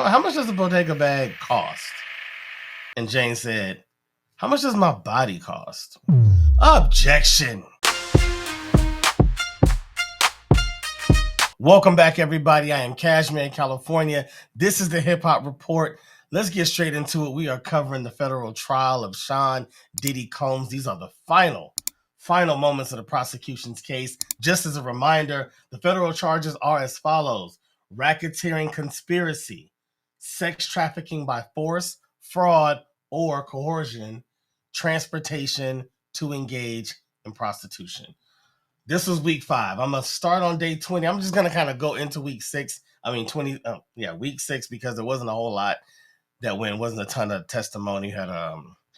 how much does a bodega bag cost? And Jane said, how much does my body cost? Objection. Welcome back, everybody. I am Cashmere California. This is the Hip Hop Report. Let's get straight into it. We are covering the federal trial of Shawn Diddy Combmes. These are the final moments of the prosecution's case. Just as a reminder, the federal charges are as follows: racketeering conspiracy, sex trafficking by force, fraud, or coercion, transportation to engage in prostitution. This was week 5. I'm going to start on day 20. I'm just going to kind of go into week 6. Week 6, because there wasn't a whole lot that went. Wasn't a ton of testimony. Had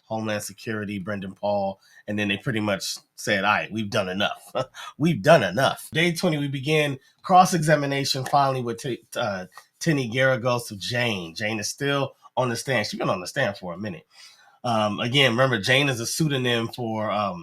Homeland Security, Brendan Paul, and then they pretty much said, all right, we've done enough. We've done enough. Day 20, we began cross-examination finally with Tinny Garagos of Jane. Jane is still on the stand. She's been on the stand for a minute. Again, remember, Jane is a pseudonym for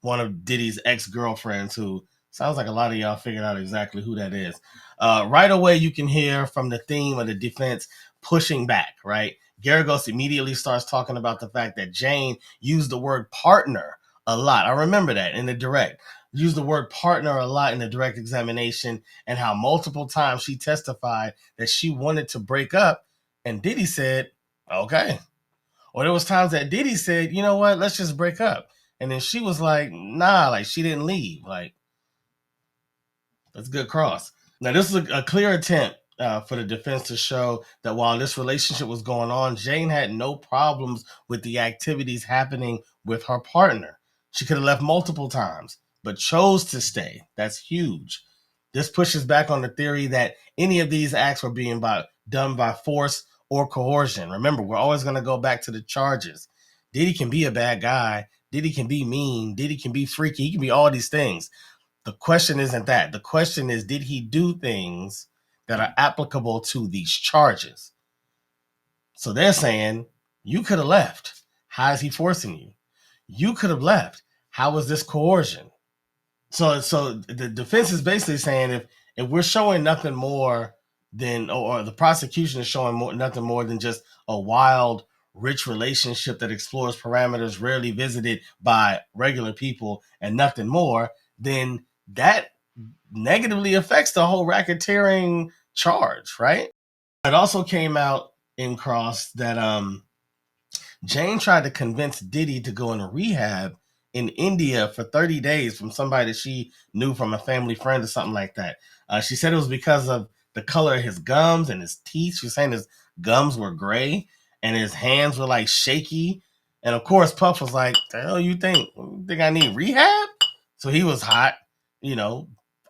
one of Diddy's ex-girlfriends, who sounds like a lot of y'all figured out exactly who that is. Right away, you can hear from the theme of the defense pushing back, right? Garagos immediately starts talking about the fact that Jane used the word partner a lot. I remember that in the direct. Used the word partner a lot in the direct examination, and how multiple times she testified that she wanted to break up, and Diddy said, okay. Or there was times that Diddy said, you know what, let's just break up. And then she was like, nah, like she didn't leave. Like, that's a good cross. Now, this is a clear attempt for the defense to show that while this relationship was going on, Jane had no problems with the activities happening with her partner. She could have left multiple times, but chose to stay. That's huge. This pushes back on the theory that any of these acts were being done by force or coercion. Remember, we're always going to go back to the charges. Diddy can be a bad guy. Diddy can be mean. Diddy can be freaky. He can be all these things. The question isn't that. The question is, did he do things that are applicable to these charges? So they're saying, you could have left. How is he forcing you? You could have left. How is this coercion? So the defense is basically saying, if we're showing nothing more than, or the prosecution is showing nothing more than just a wild, rich relationship that explores parameters rarely visited by regular people and nothing more, then that negatively affects the whole racketeering charge, right? It also came out in cross that Jane tried to convince Diddy to go into rehab in India for 30 days from somebody that she knew from a family friend or something like that. She said it was because of the color of his gums and his teeth. She was saying his gums were gray and his hands were like shaky. And of course, Puff was like, the hell you think? You think I need rehab? So he was hot,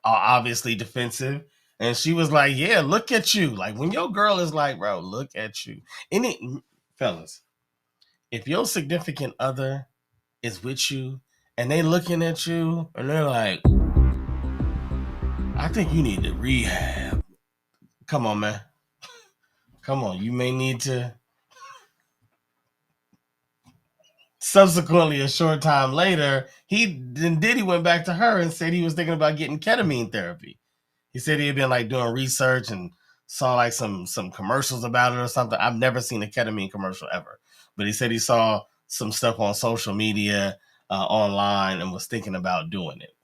obviously defensive. And she was like, yeah, look at you. Like, when your girl is like, bro, look at you. Fellas, if your significant other is with you and they looking at you and they're like, I think you need to rehab. Come on, man. Come on. You may need to. Subsequently, a short time later, Diddy went back to her and said he was thinking about getting ketamine therapy. He said he had been like doing research and saw like some commercials about it or something. I've never seen a ketamine commercial ever, but he said he saw some stuff on social media, online, and was thinking about doing it.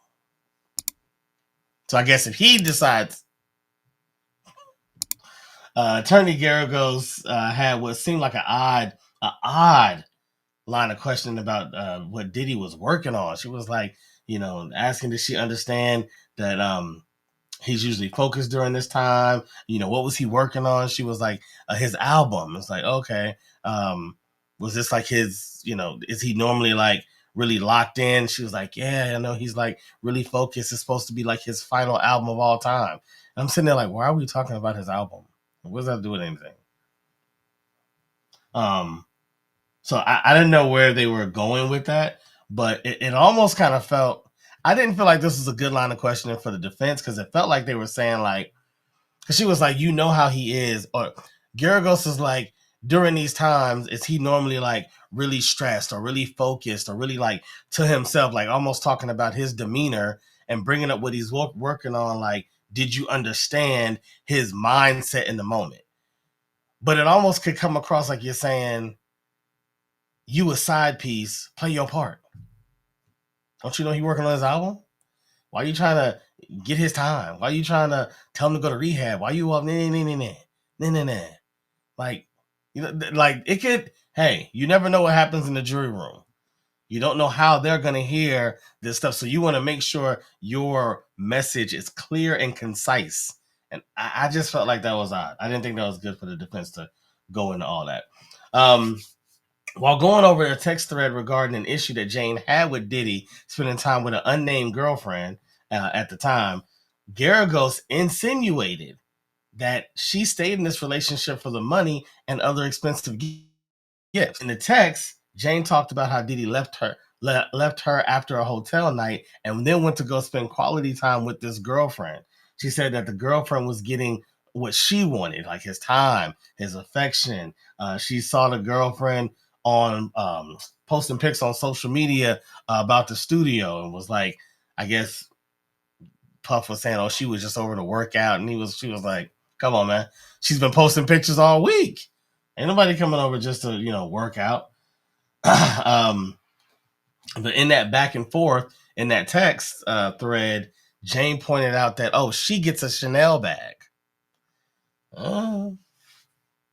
So I guess if he decides, Attorney Garagos had what seemed like an odd line of questioning about what Diddy was working on. She was like, asking, did she understand that he's usually focused during this time? What was he working on? She was like, his album. It's like, okay. Was this like his, is he normally like really locked in? She was like, yeah, I know he's like really focused. It's supposed to be like his final album of all time. And I'm sitting there like, why are we talking about his album? What does that do with anything? So I didn't know where they were going with that, but it almost kind of felt, I didn't feel like this was a good line of questioning for the defense, because it felt like they were saying like, because she was like, how he is, or Garagos is like, during these times, is he normally like really stressed or really focused or really like to himself, like almost talking about his demeanor and bringing up what he's working on. Like, did you understand his mindset in the moment? But it almost could come across like you're saying, you a side piece, play your part. Don't you know he working on his album? Why are you trying to get his time? Why are you trying to tell him to go to rehab? Why are you up? Nah. Like, you know, like it could. Hey, you never know what happens in the jury room. You don't know how they're gonna hear this stuff, so you want to make sure your message is clear and concise. And I just felt like that was odd. I didn't think that was good for the defense to go into all that. While going over a text thread regarding an issue that Jane had with Diddy spending time with an unnamed girlfriend at the time, Garagos insinuated that she stayed in this relationship for the money and other expensive gifts. In the text, Jane talked about how Diddy left her after a hotel night and then went to go spend quality time with this girlfriend. She said that the girlfriend was getting what she wanted, like his time, his affection. She saw the girlfriend on posting pics on social media about the studio and was like, I guess Puff was saying, oh, she was just over to work out. And she was like, come on, man. She's been posting pictures all week. Ain't nobody coming over just to, work out. But in that back and forth, in that text thread, Jane pointed out that, oh, she gets a Chanel bag. Oh,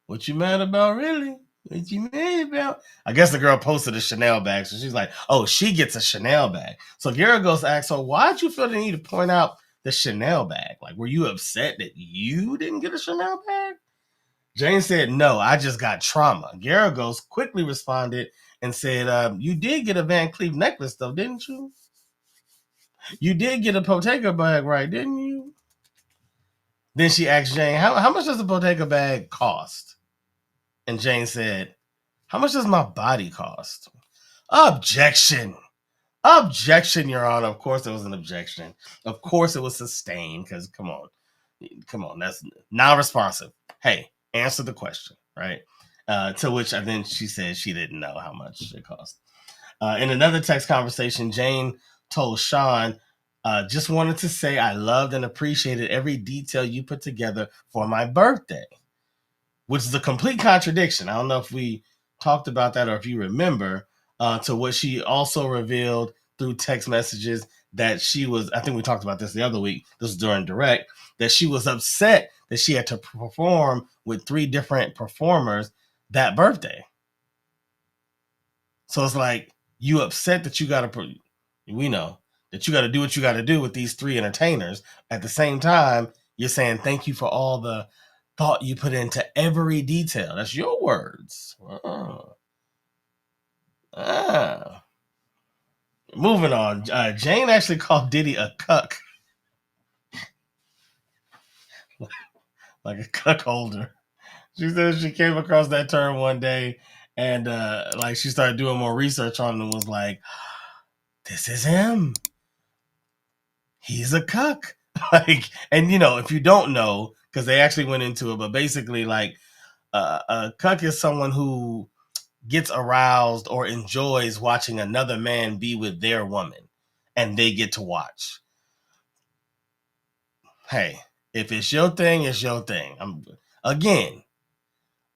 what you mad about, really? What you mad about? I guess the girl posted a Chanel bag, so she's like, oh, she gets a Chanel bag. So Garagos asked her, why'd you feel the need to point out the Chanel bag? Like, were you upset that you didn't get a Chanel bag? Jane said, no, I just got trauma. Garagos quickly responded and said, you did get a Van Cleef necklace, though, didn't you? You did get a Bottega bag, right, didn't you? Then she asked Jane, how much does a Bottega bag cost? And Jane said, how much does my body cost? Objection. Objection, Your Honor. Of course there was an objection. Of course it was sustained, because come on, that's non-responsive. Hey, answer the question, right? To which then she said she didn't know how much it cost. In another text conversation, Jane told Shawn, just wanted to say I loved and appreciated every detail you put together for my birthday, which is a complete contradiction. I don't know if we talked about that or if you remember, to what she also revealed through text messages that she was, I think we talked about this the other week, this was during direct, that she was upset that she had to perform with 3 different performers that birthday. So it's like, you upset that you got to, we know that you got to do what you got to do with these 3 entertainers. At the same time, you're saying thank you for all the thought you put into every detail. That's your words. Moving on. Jane actually called Diddy a cuck. Like a cuck holder. She said she came across that term one day and like she started doing more research on it and was like, this is him. He's a cuck. Like, and if you don't know, because they actually went into it, but basically like a cuck is someone who gets aroused or enjoys watching another man be with their woman and they get to watch. Hey, if it's your thing, it's your thing. Again,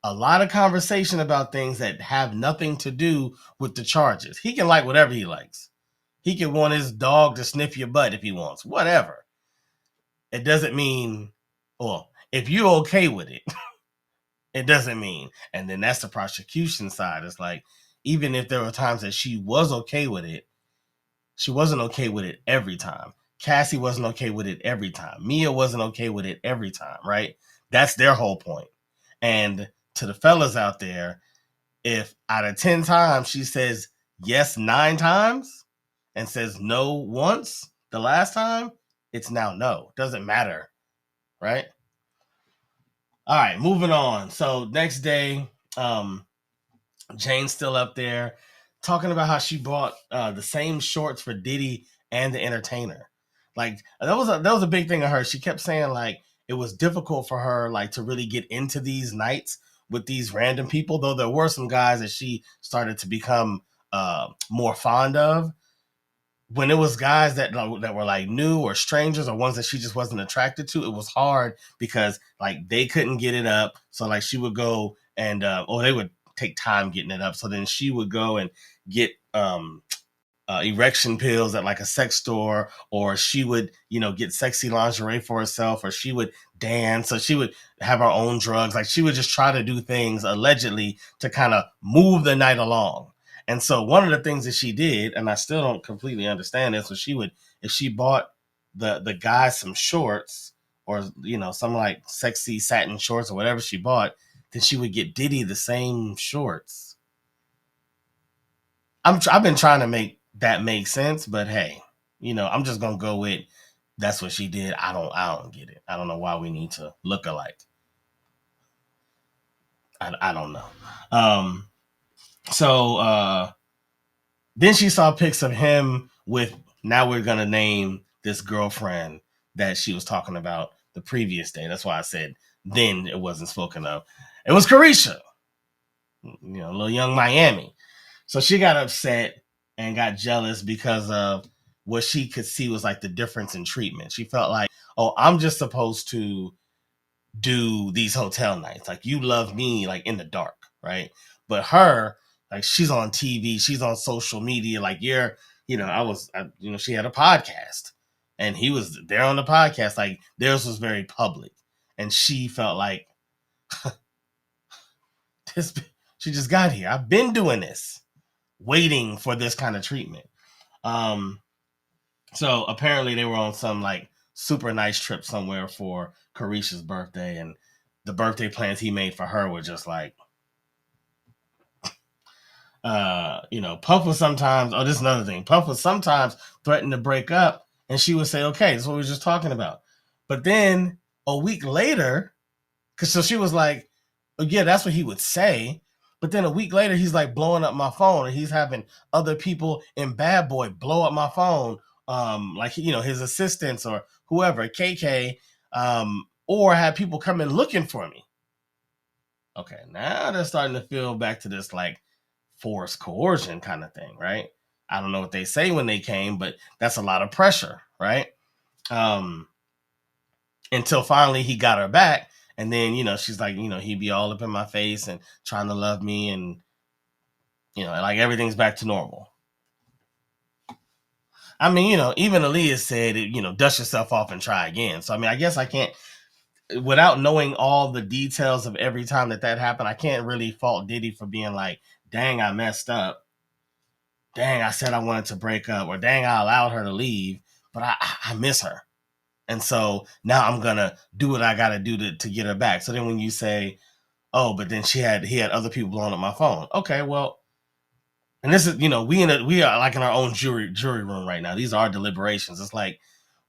a lot of conversation about things that have nothing to do with the charges. He can like whatever he likes. He can want his dog to sniff your butt if he wants, whatever. It doesn't mean, well, if you're okay with it, it doesn't mean. And then that's the prosecution side. It's like, even if there were times that she was okay with it, she wasn't okay with it every time. Cassie wasn't okay with it every time. Mia wasn't okay with it every time, right? That's their whole point. And to the fellas out there, if out of 10 times she says yes 9 times and says no once the last time, it's now no. Doesn't matter, right? All right, moving on. So next day, Jane's still up there talking about how she bought the same shorts for Diddy and the entertainer. Like that was a big thing of her. She kept saying like it was difficult for her like to really get into these nights with these random people, though there were some guys that she started to become more fond of. when it was guys that were like new or strangers or ones that she just wasn't attracted to, it was hard because like they couldn't get it up. So like she would go and or they would take time getting it up. So then she would go and get erection pills at like a sex store, or she would, get sexy lingerie for herself, or she would dance, or she would have her own drugs. Like she would just try to do things allegedly to kind of move the night along. And so one of the things that she did, and I still don't completely understand this, was she would, if she bought the guy some shorts or, some like sexy satin shorts or whatever she bought, then she would get Diddy the same shorts. I've been trying to make that make sense, but hey, I'm just gonna go with that's what she did. I don't get it. I don't know why we need to look alike. I don't know. So then she saw pics of him with, now we're gonna name this girlfriend that she was talking about the previous day. That's why I said then it wasn't spoken of. It was Carisha, little young Miami. So she got upset and got jealous because of what she could see was like the difference in treatment. She felt like, oh, I'm just supposed to do these hotel nights. Like you love me like in the dark, right? But her, like she's on TV, she's on social media. Like she had a podcast and he was there on the podcast. Like theirs was very public. And she felt like this, she just got here. I've been doing this, waiting for this kind of treatment. So apparently they were on some like super nice trip somewhere for Carisha's birthday, and the birthday plans he made for her were just like, Puff was sometimes, this is another thing. Puff was sometimes threaten to break up, and she would say, okay, that's what we were just talking about. But then a week later, so she was like, yeah, that's what he would say. But then a week later, he's like blowing up my phone, and he's having other people in Bad Boy blow up my phone, like his assistants or whoever, KK, or have people come in looking for me. Okay, now they're starting to feel back to this like forced coercion kind of thing, right? I don't know what they say when they came, but that's a lot of pressure, right? Until finally he got her back. And then, she's like, he'd be all up in my face and trying to love me. And, like everything's back to normal. I mean, even Aaliyah said, dust yourself off and try again. So, I mean, I guess I can't, without knowing all the details of every time that happened, I can't really fault Diddy for being like, dang, I messed up. Dang, I said I wanted to break up. Or dang, I allowed her to leave. But I miss her. And so now I'm going to do what I got to do to get her back. So then when you say, oh, but then he had other people blowing up my phone. Okay, well, and this is, we are like in our own jury room right now. These are our deliberations. It's like,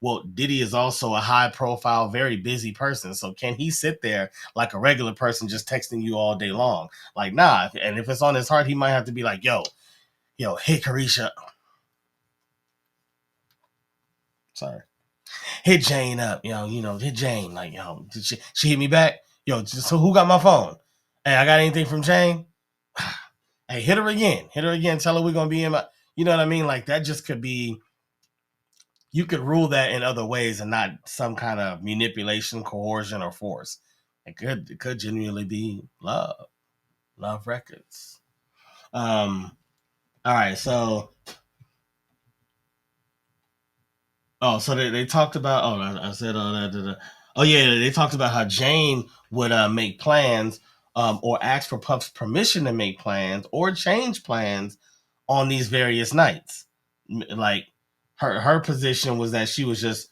well, Diddy is also a high profile, very busy person. So can he sit there like a regular person just texting you all day long? Like, nah. And if it's on his heart, he might have to be like, yo, hey, Carisha. Sorry. Hit Jane up, hit Jane. Like, did she hit me back? So who got my phone? Hey, I got anything from Jane? Hey, hit her again. Tell her we're going to be in my, you know what I mean? Like that just could be, you could rule that in other ways and not some kind of manipulation, coercion, or force. It could genuinely be love records. All right. So, so they talked about, I said, oh yeah, they talked about how Jane would make plans or ask for Puff's permission to make plans or change plans on these various nights. Like her position was that she was just,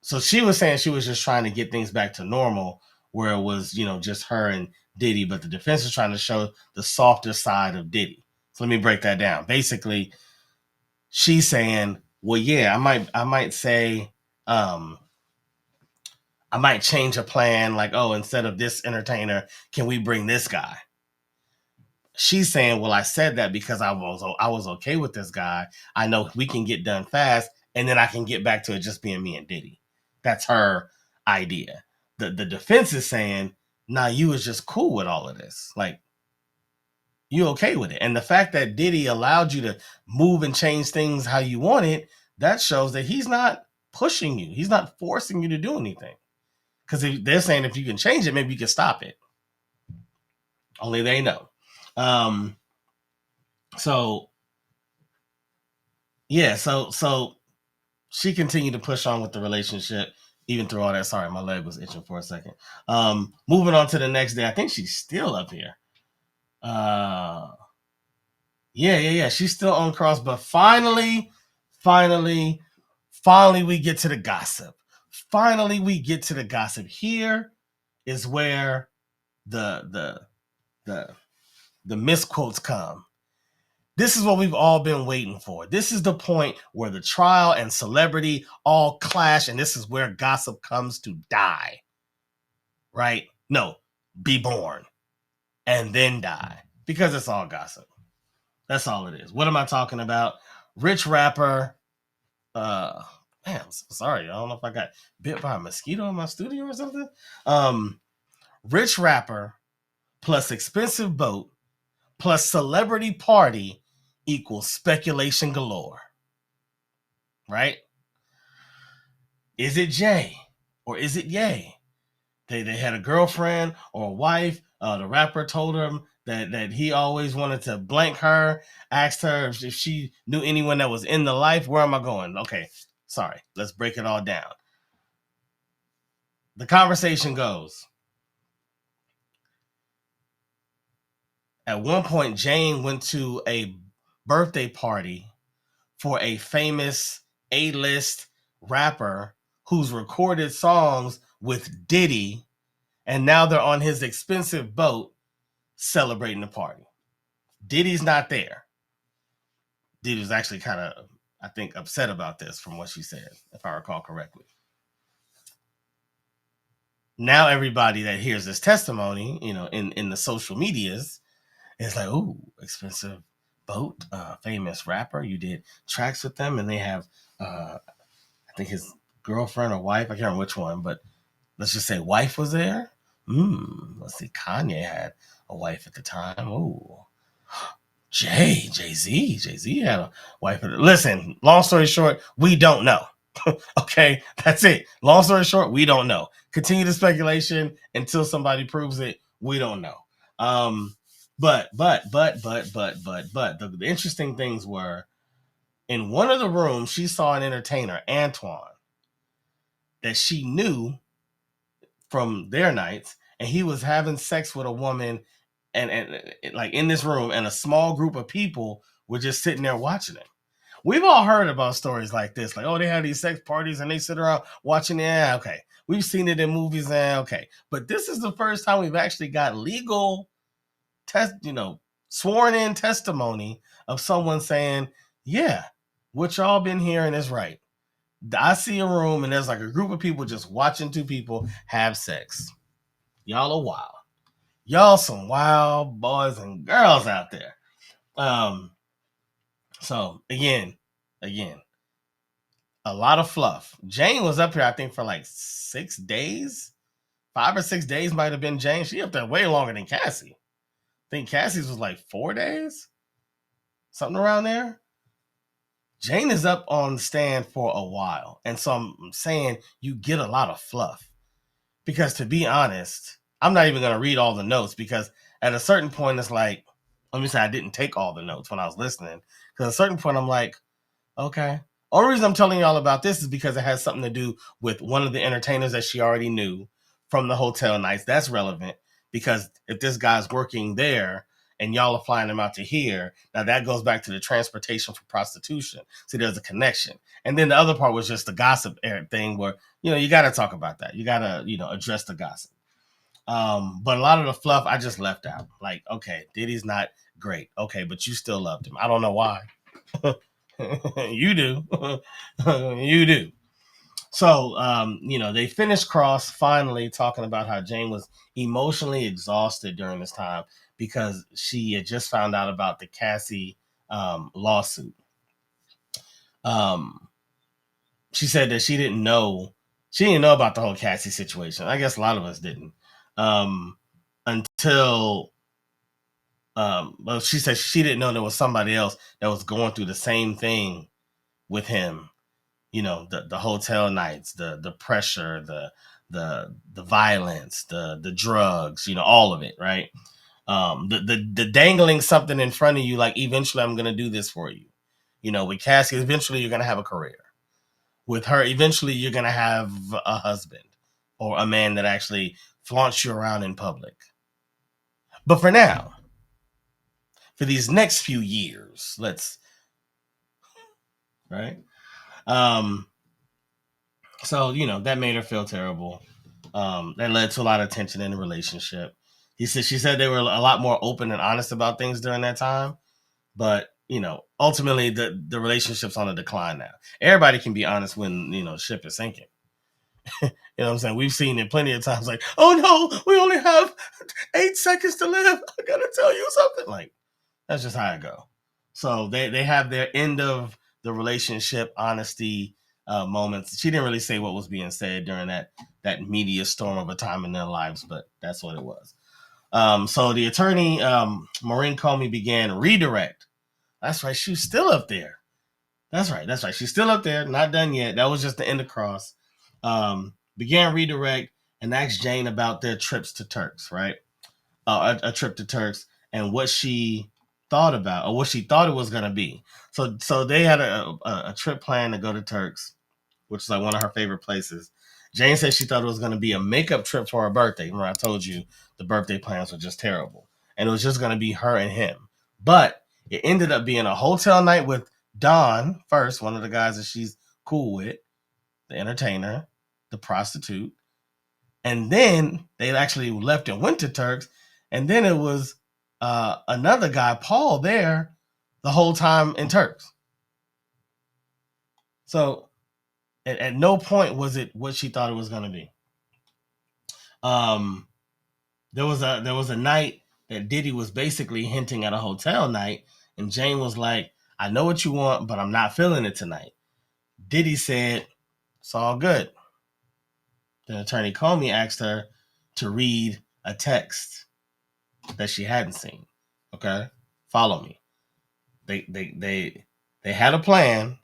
so she was saying she was just trying to get things back to normal, where it was, just her and Diddy, but the defense is trying to show the softer side of Diddy. So let me break that down. Basically, she's saying, well, yeah, I might say, I might change a plan, like, oh, instead of this entertainer, can we bring this guy? She's saying, well, I said that because I was okay with this guy. I know we can get done fast, and then I can get back to it just being me and Diddy. That's her idea. The defense is saying, nah, you was just cool with all of this. Like, you okay with it. And the fact that Diddy allowed you to move and change things how you want it, that shows that he's not pushing you. He's not forcing you to do anything. Because they're saying if you can change it, maybe you can stop it. Only they know. So yeah, so she continued to push on with the relationship, even through all that. Sorry, my leg was itching for a second. Moving on to the next day. I think she's still up here. Yeah. She's still on cross, but finally, we get to the gossip. Finally, we get to the gossip. Here is where the misquotes come. This is what we've all been waiting for. This is the point where the trial and celebrity all clash, and this is where gossip comes to die. Right? No, be born and then die, because it's all gossip. That's all it is. What am I talking about? Rich rapper. Man, I'm so sorry. I don't know if I got bit by a mosquito in my studio or something. Rich rapper plus expensive boat plus celebrity party equals speculation galore. Right? Is it Jay or is it Ye? They had a girlfriend or a wife. The rapper told him that he always wanted to blank her, asked her if she knew anyone that was in the life. Where am I going? Okay, sorry. Let's break it all down. The conversation goes. At one point, Jane went to a birthday party for a famous A-list rapper who's recorded songs with Diddy, and now they're on his expensive boat celebrating the party. Diddy's not there. Diddy was actually kind of, I think, upset about this from what she said, if I recall correctly. Now everybody that hears this testimony, in the social medias, is like, "Ooh, expensive boat, famous rapper. You did tracks with them, and they have, I think his girlfriend or wife, I can't remember which one, but let's just say wife was there. Let's see, Kanye had a wife at the time. Ooh, Jay-Z had a wife. Listen, long story short, we don't know. Okay, that's it. Long story short, we don't know. Continue the speculation until somebody proves it. We don't know. But the interesting things were, in one of the rooms, she saw an entertainer, Antoine, that she knew from their nights, and he was having sex with a woman, and like in this room, and a small group of people were just sitting there watching it. We've all heard about stories like this, like, oh, they have these sex parties and they sit around watching it. Yeah, okay. We've seen it in movies, okay. But this is the first time we've actually got legal sworn in testimony of someone saying, yeah, what y'all been hearing is right. I see a room and there's like a group of people just watching two people have sex. Y'all are wild. Y'all some wild boys and girls out there. So again, a lot of fluff. Jane was up here, I think, for like 6 days. 5 or 6 days might have been Jane. She up there way longer than Cassie. I think Cassie's was like 4 days. Something around there. Jane is up on the stand for a while. And so I'm saying you get a lot of fluff. Because to be honest, I'm not even going to read all the notes, because at a certain point, it's like, let me say I didn't take all the notes when I was listening. Because at a certain point, I'm like, okay. Only reason I'm telling y'all about this is because it has something to do with one of the entertainers that she already knew from the hotel nights. That's relevant, because if this guy's working there and y'all are flying him out to here, now that goes back to the transportation for prostitution. See, there's a connection. And then the other part was just the gossip thing where, you got to talk about that. You got to, address the gossip. But a lot of the fluff I just left out. Like, okay, Diddy's not great. Okay, but you still loved him. I don't know why. You do. You do. So, they finished Cross finally talking about how Jane was emotionally exhausted during this time because she had just found out about the Cassie lawsuit. She said that she didn't know about the whole Cassie situation. I guess a lot of us didn't, until But she said she didn't know there was somebody else that was going through the same thing with him. You know, the hotel nights, the pressure, the violence, the drugs, you know, all of it, right? The dangling something in front of you, like eventually I'm gonna do this for you. You know, with Cassie, eventually you're gonna have a career. With her, eventually you're gonna have a husband or a man that actually flaunts you around in public. But for now, for these next few years, let's right. Um, so you know that made her feel terrible. That led to a lot of tension in the relationship. She said they were a lot more open and honest about things during that time, but you know, ultimately the relationship's on a decline now. Everybody can be honest when you know ship is sinking. You know what I'm saying? We've seen it plenty of times. Like, oh no, we only have 8 seconds to live. I gotta tell you something. Like, that's just how it go. So they have their end of the relationship honesty moments. She didn't really say what was being said during that media storm of a time in their lives, but that's what it was. So the attorney, Maureen Comey, began redirect. That's right. She's still up there. That's right. That's right. She's still up there. Not done yet. That was just the end of cross. Began redirect and asked Jane about their trips to Turks, right? A trip to Turks and what she thought about or what she thought it was going to be. So they had a trip planned to go to Turks, which is like one of her favorite places. Jane said she thought it was going to be a makeup trip for her birthday. Remember, I told you the birthday plans were just terrible. And it was just going to be her and him. But it ended up being a hotel night with Don first, one of the guys that she's cool with, the entertainer, the prostitute. And then they actually left and went to Turks. And then it was another guy, Paul, there the whole time in Turks. So at no point was it what she thought it was going to be. There was a night that Diddy was basically hinting at a hotel night, and Jane was like, "I know what you want, but I'm not feeling it tonight." Diddy said, "It's all good." Then attorney Comey asked her to read a text that she hadn't seen. Okay, follow me. They had a plan.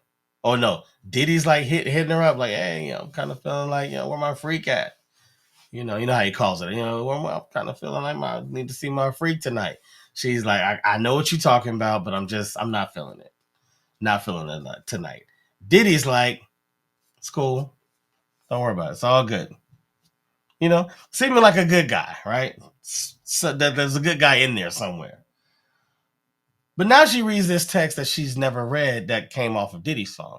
Oh no, Diddy's like hitting her up, like, "Hey, I'm kind of feeling like, where my freak at?" You know how he calls it. Well, I'm kind of feeling like I need to see my freak tonight. She's like, I know what you're talking about, but I'm not feeling it. Not feeling it tonight. Diddy's like, it's cool. Don't worry about it. It's all good. Seeming like a good guy, right? So there's a good guy in there somewhere. But now she reads this text that she's never read that came off of Diddy's phone.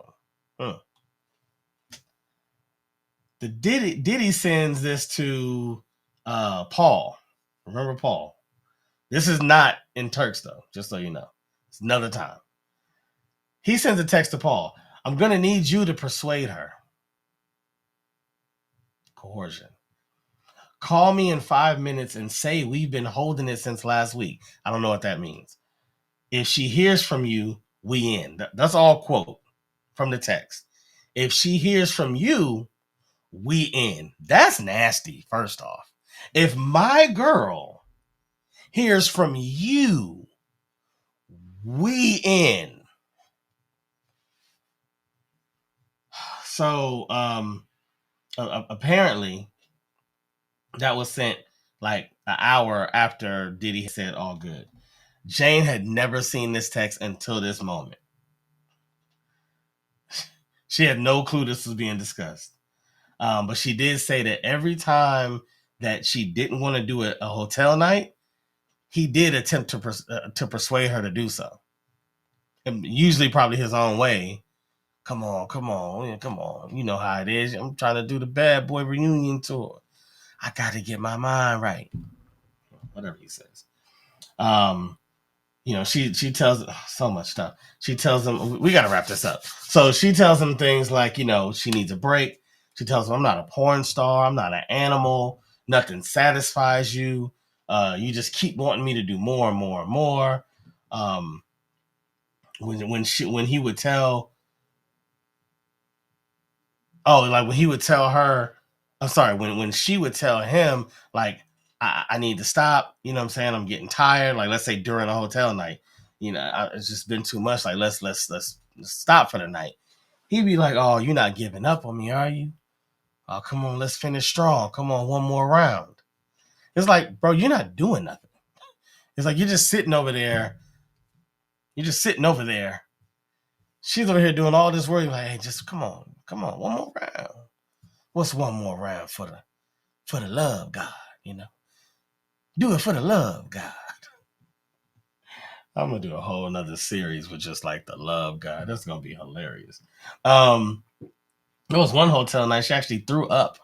The Diddy sends this to Paul. Remember Paul? This is not in Turks though, just so you know. It's another time. He sends a text to Paul. I'm gonna need you to persuade her. Coercion. Call me in 5 minutes and say we've been holding it since last week. I don't know what that means. If she hears from you, we in. That's all quote from the text. If she hears from you, we in. That's nasty, first off. If my girl hears from you, we in. So apparently that was sent like an hour after Diddy said all good. Jane had never seen this text until this moment. She had no clue this was being discussed. But she did say that every time that she didn't want to do a hotel night, he did attempt to persuade her to do so. And usually probably his own way. Come on. You know how it is. I'm trying to do the Bad Boy reunion tour. I got to get my mind right. Whatever he says. She tells so much stuff. She tells him, we got to wrap this up. So she tells him things like, she needs a break. She tells him, I'm not a porn star. I'm not an animal. Nothing satisfies you. You just keep wanting me to do more and more and more. When he would tell, when he would tell her, I'm sorry, when she would tell him, like, I need to stop. You know what I'm saying? I'm getting tired. Like, let's say during a hotel night, it's just been too much. Like, let's stop for the night. He'd be like, oh, you're not giving up on me, are you? Oh, come on, let's finish strong. Come on, one more round. It's like, bro, you're not doing nothing. It's like you're just sitting over there. You're just sitting over there. She's over here doing all this work. Like, hey, just come on, one more round. What's one more round for the love God? Do it for the love God. I'm gonna do a whole another series with just like the love God. That's gonna be hilarious. There was one hotel night she actually threw up.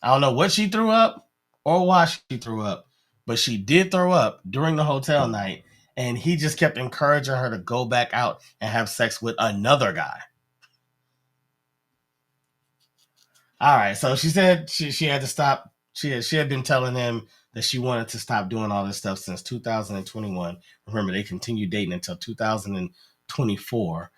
I don't know what she threw up or why she threw up, but she did throw up during the hotel night, and he just kept encouraging her to go back out and have sex with another guy. All right, so she said she had to stop. She had been telling him that she wanted to stop doing all this stuff since 2021. Remember, they continued dating until 2024.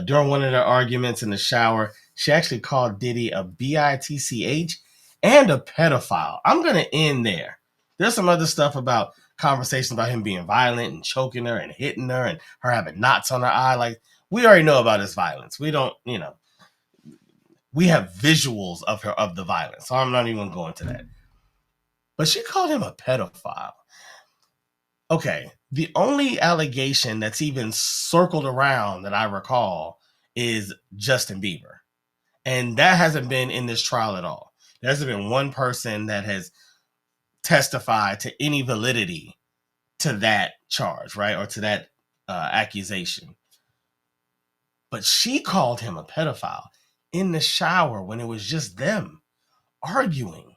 During one of their arguments in the shower, she actually called Diddy a bitch and a pedophile. I'm gonna end there. There's some other stuff about conversations about him being violent and choking her and hitting her and her having knots on her eye. Like, we already know about his violence. We don't, we have visuals of the violence, so I'm not even going to that. But she called him a pedophile. Okay, the only allegation that's even circled around that I recall is Justin Bieber. And that hasn't been in this trial at all. There hasn't been one person that has testified to any validity to that charge, right? Or to that accusation. But she called him a pedophile in the shower when it was just them arguing.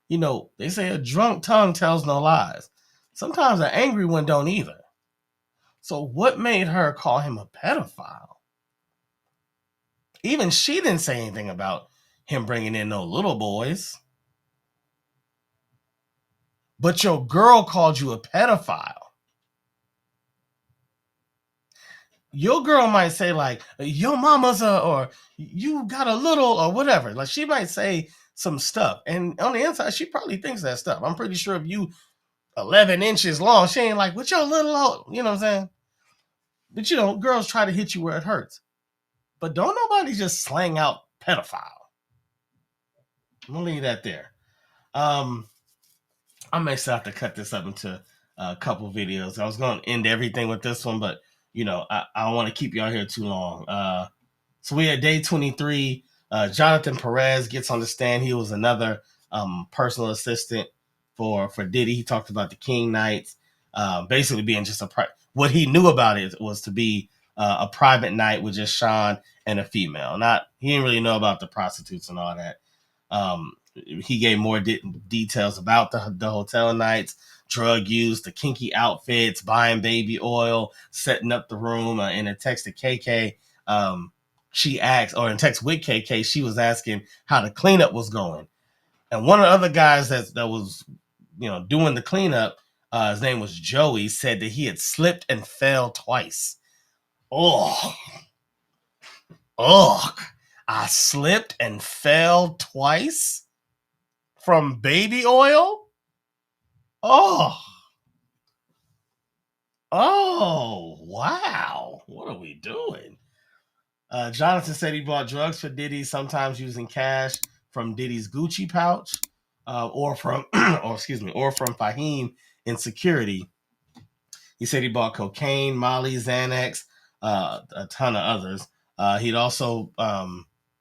They say a drunk tongue tells no lies. Sometimes an angry one don't either. So what made her call him a pedophile? Even she didn't say anything about him bringing in no little boys. But your girl called you a pedophile. Your girl might say like, your mama's or you got a little or whatever. Like, she might say some stuff. And on the inside, she probably thinks that stuff. I'm pretty sure if you 11 inches long, she ain't like, what your little old, you know what I'm saying? But girls try to hit you where it hurts. But don't nobody just slang out pedophile. I'm gonna leave that there. I may still have to cut this up into a couple videos. I was gonna end everything with this one, but I don't want to keep y'all here too long. So we had day 23. Jonathan Perez gets on the stand. He was another personal assistant for Diddy. He talked about the King Nights, basically being just what he knew about it was to be a private night with just Shawn and a female. He didn't really know about the prostitutes and all that. He gave more details about the hotel nights, drug use, the kinky outfits, buying baby oil, setting up the room. In a text to KK, she asked, or in text with KK, she was asking how the cleanup was going. And one of the other guys that was, doing the cleanup, his name was Joey, said that he had slipped and fell twice. Oh, I slipped and fell twice from baby oil. Oh, wow. What are we doing? Jonathan said he bought drugs for Diddy, sometimes using cash from Diddy's Gucci pouch, or from Fahim in security. He said he bought cocaine, Molly, Xanax, a ton of others. He'd also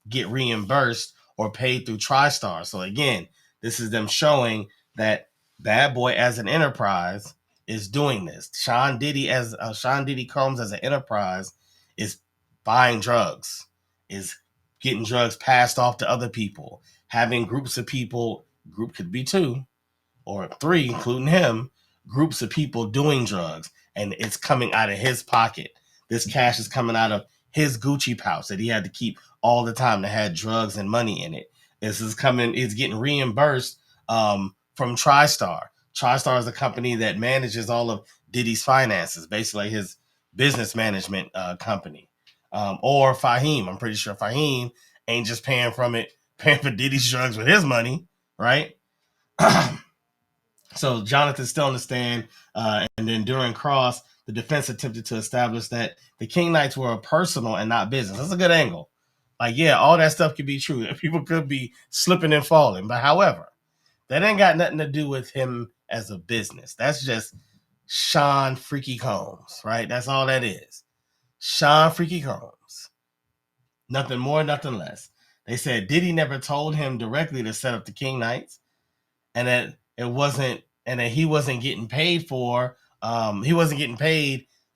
get reimbursed or paid through TriStar. So again, this is them showing that Bad Boy as an enterprise is doing this. Shawn Diddy Combmes as an enterprise is buying drugs, is getting drugs passed off to other people, having groups of people, group could be 2 or 3, including him, groups of people doing drugs, and it's coming out of his pocket. This cash is coming out of his Gucci pouch that he had to keep all the time that had drugs and money in it. It's getting reimbursed from TriStar. TriStar is a company that manages all of Diddy's finances, basically his business management company. Or Fahim. I'm pretty sure Fahim ain't just paying for Diddy's drugs with his money, right? So Jonathan's still on the stand, and then during cross, the defense attempted to establish that the King Knights were a personal and not business. That's a good angle. Like, yeah, all that stuff could be true. People could be slipping and falling. But however, that ain't got nothing to do with him as a business. That's just Shawn Freaky Combs, right? That's all that is. Shawn Freaky Combs. Nothing more, nothing less. They said Diddy never told him directly to set up the King Knights, and that it wasn't, and that he wasn't getting paid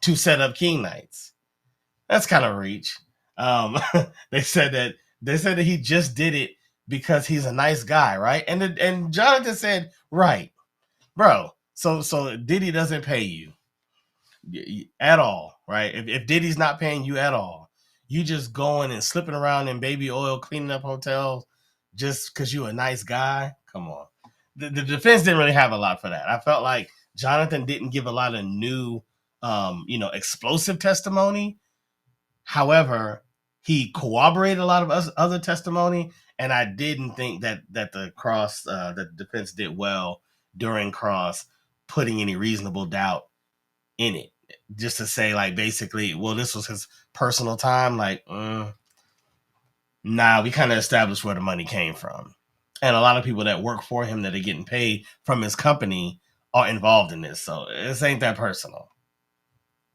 to set up King Knights. That's kind of reach. Um, they said that he just did it because he's a nice guy, right? And Jonathan said, right, bro. So Diddy doesn't pay you at all, right? If Diddy's not paying you at all, you just going and slipping around in baby oil, cleaning up hotels, just because you're a nice guy. Come on. The defense didn't really have a lot for that. I felt like Jonathan didn't give a lot of new, explosive testimony. However, he corroborated a lot of other testimony, and I didn't think that the defense did well during cross, putting any reasonable doubt in it. Just to say, like, basically, well, this was his personal time. Like, nah, we kind of established where the money came from, and a lot of people that work for him that are getting paid from his company are involved in this. So this ain't that personal.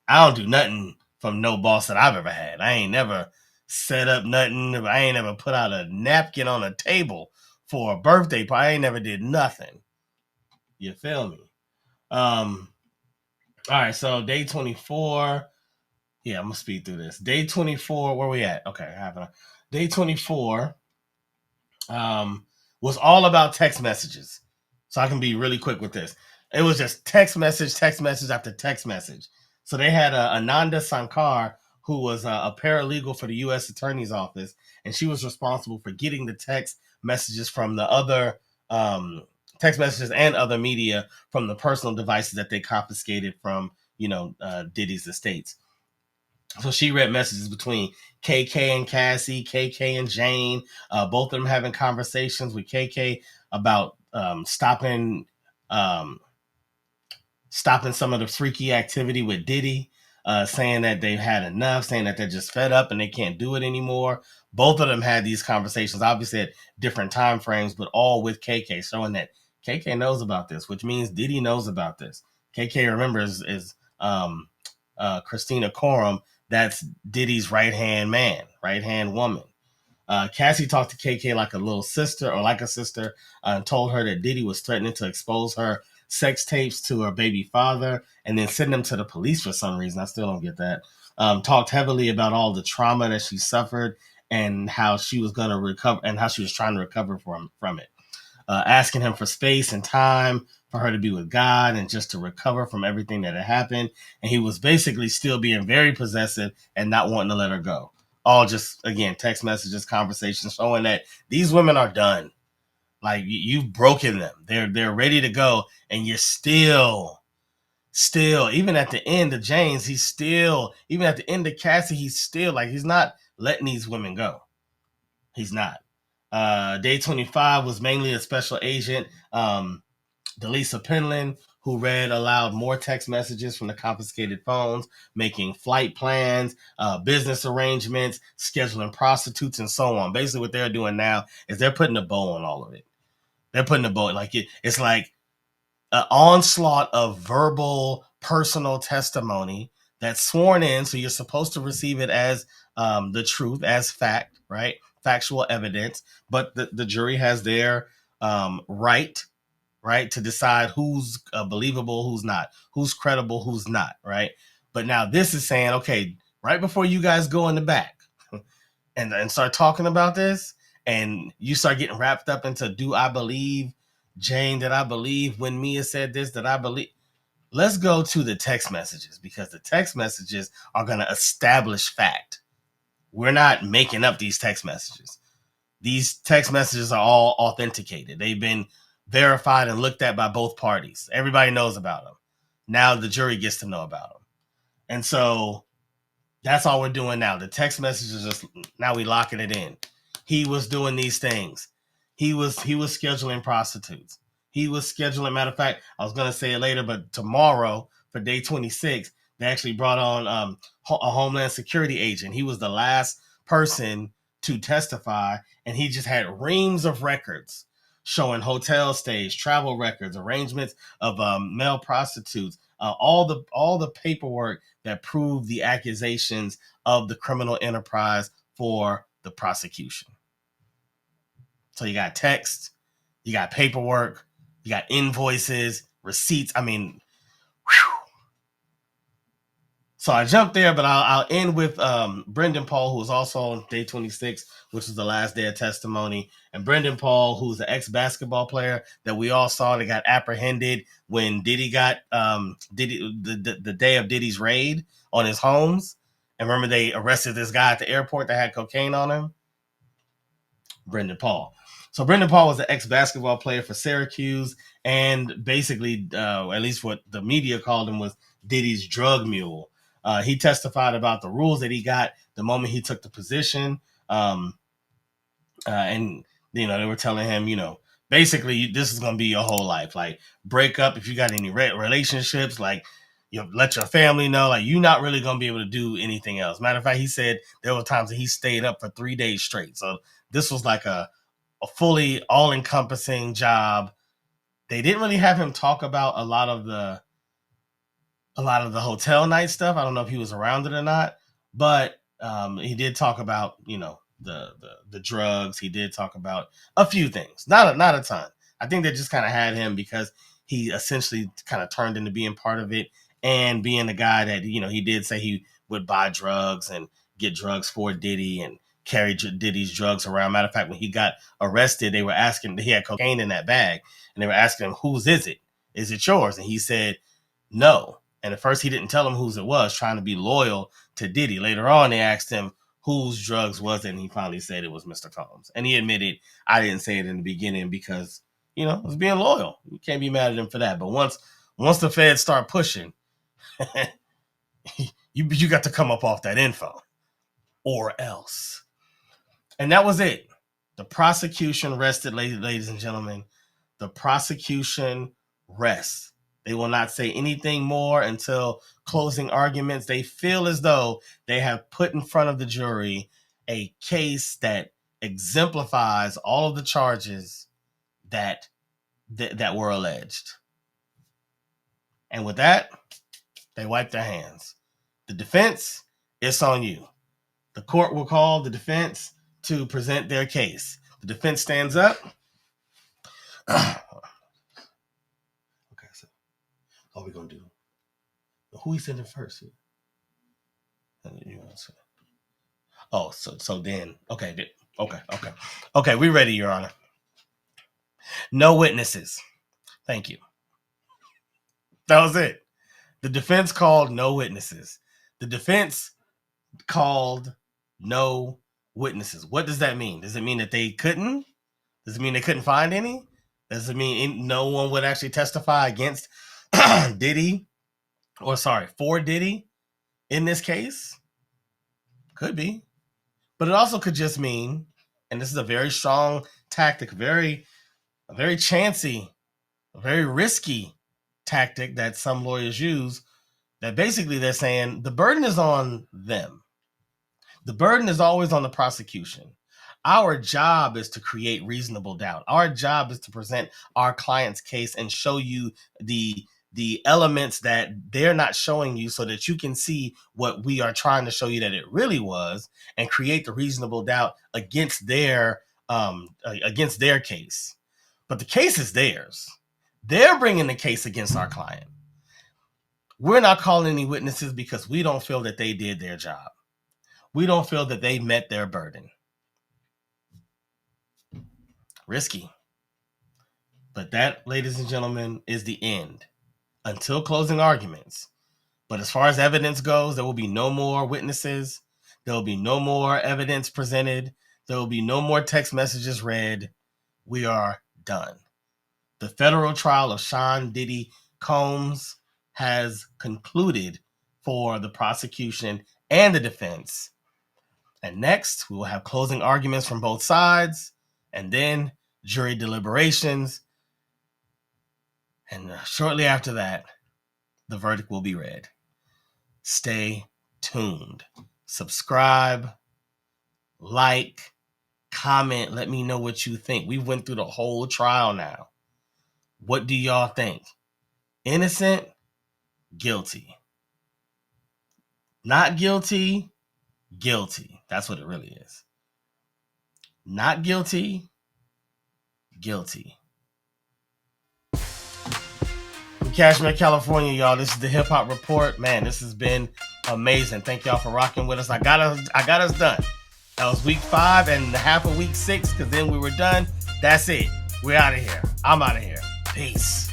I don't do nothing from no boss that I've ever had. I ain't never set up nothing. I ain't never put out a napkin on a table for a birthday party. I ain't never did nothing. You feel me? All right, so day 24. Yeah, I'm gonna speed through this. Day 24, where we at? Okay, day 24 was all about text messages. So I can be really quick with this. It was just text message after text message. So they had Ananda Sankar, who was a paralegal for the U.S. Attorney's Office, and she was responsible for getting the text messages from the other text messages and other media from the personal devices that they confiscated from, Diddy's estates. So she read messages between KK and Cassie, KK and Jane, both of them having conversations with KK about stopping some of the freaky activity with Diddy, saying that they've had enough, saying that they're just fed up and they can't do it anymore. Both of them had these conversations, obviously at different time frames, but all with KK, showing that KK knows about this, which means Diddy knows about this. KK, remember, is Christina Coram. That's Diddy's right-hand woman. Cassie talked to KK like a little sister or like a sister, and told her that Diddy was threatening to expose her sex tapes to her baby father and then send them to the police for some reason. I still don't get that. Talked heavily about all the trauma that she suffered and how she was going to recover and how she was trying to recover from it. Asking him for space and time for her to be with God and just to recover from everything that had happened. And he was basically still being very possessive and not wanting to let her go. All just, again, text messages, conversations showing that these women are done. Like, you've broken them. They're ready to go. And you're still, even at the end of James, even at the end of Cassie, he's not letting these women go. He's not. Day 25 was mainly a special agent, Delisa Penland, who read aloud more text messages from the confiscated phones, making flight plans, business arrangements, scheduling prostitutes, and so on. Basically, what they're doing now is they're putting a bow on all of it. They're putting a bow, it's like an onslaught of verbal, personal testimony that's sworn in, so you're supposed to receive it as the truth, as fact, right? Factual evidence, but the jury has their right, to decide who's believable, who's not, who's credible, who's not, right? But now this is saying, okay, right before you guys go in the back and start talking about this, and you start getting wrapped up into, do I believe Jane, that I believe when Mia said this, that I believe. Let's go to the text messages, because the text messages are going to establish fact. We're not making up these text messages. These text messages are all authenticated. They've been verified and looked at by both parties. Everybody knows about them. Now the jury gets to know about them. And so that's all we're doing now. The text messages, just now we locking it in. He was doing these things. He was scheduling prostitutes. He was scheduling. Matter of fact, I was going to say it later, but tomorrow for day 26, they actually brought on a Homeland Security agent. He was the last person to testify, and he just had reams of records showing hotel stays, travel records, arrangements of male prostitutes, all the paperwork that proved the accusations of the criminal enterprise for the prosecution. So you got text, you got paperwork, you got invoices, receipts. I mean, whew. So I jumped there, but I'll end with Brendan Paul, who was also on day 26, which was the last day of testimony. And Brendan Paul, who's the ex-basketball player that we all saw that got apprehended when Diddy got the day of Diddy's raid on his homes. And remember, they arrested this guy at the airport that had cocaine on him? Brendan Paul. So Brendan Paul was an ex-basketball player for Syracuse, and basically, at least what the media called him, was Diddy's drug mule. He testified about the rules that he got the moment he took the position. And, they were telling him, basically, this is going to be your whole life. Like, break up if you got any relationships, like, let your family know, like, you're not really going to be able to do anything else. Matter of fact, he said there were times that he stayed up for 3 days straight. So this was like a fully all-encompassing job. They didn't really have him talk about a lot of the hotel night stuff. I don't know if he was around it or not, but he did talk about, the drugs. He did talk about a few things, not a ton. I think they just kind of had him because he essentially kind of turned into being part of it and being the guy that, he did say he would buy drugs and get drugs for Diddy and carry Diddy's drugs around. Matter of fact, when he got arrested, they were asking, he had cocaine in that bag, and they were asking him, whose is it? Is it yours? And he said, no. And at first he didn't tell them whose it was, trying to be loyal to Diddy. Later on, they asked him whose drugs was it, and he finally said it was Mr. Combs. And he admitted, I didn't say it in the beginning because, it was being loyal. You can't be mad at him for that. But once the feds start pushing, you got to come up off that info or else. And that was it. The prosecution rested, ladies and gentlemen. The prosecution rests. They will not say anything more until closing arguments. They feel as though they have put in front of the jury a case that exemplifies all of the charges that were alleged. And with that, they wipe their hands. The defense, it's on you. The court will call the defense to present their case. The defense stands up. Okay, so what are we going to do? Who we sending first? Oh, so then, okay. Okay, we ready, Your Honor. No witnesses. Thank you. That was it. The defense called no witnesses. The defense called no witnesses. What does that mean? Does it mean that they couldn't? Does it mean they couldn't find any? Does it mean no one would actually testify against Diddy? For Diddy in this case? Could be. But it also could just mean, and this is a very strong tactic, a very chancy, a very risky tactic that some lawyers use, that basically they're saying the burden is on them. The burden is always on the prosecution. Our job is to create reasonable doubt. Our job is to present our client's case and show you the elements that they're not showing you so that you can see what we are trying to show you that it really was and create the reasonable doubt against their case. But the case is theirs. They're bringing the case against our client. We're not calling any witnesses because we don't feel that they did their job. We don't feel that they met their burden. Risky. But that, ladies and gentlemen, is the end. Until closing arguments. But as far as evidence goes, there will be no more witnesses. There will be no more evidence presented. There will be no more text messages read. We are done. The federal trial of Shawn Diddy Combs has concluded for the prosecution and the defense. And next, we will have closing arguments from both sides, and then jury deliberations. And shortly after that, the verdict will be read. Stay tuned. Subscribe, like, comment. Let me know what you think. We went through the whole trial now. What do y'all think? Innocent? Guilty. Not guilty? Guilty. That's what it really is. Not guilty? Guilty. From Cashmere, California, y'all. This is the Hip Hop Report. Man, this has been amazing. Thank y'all for rocking with us. I got us done. That was week 5 and half of week 6, because then we were done. That's it. We're out of here. I'm out of here. Peace.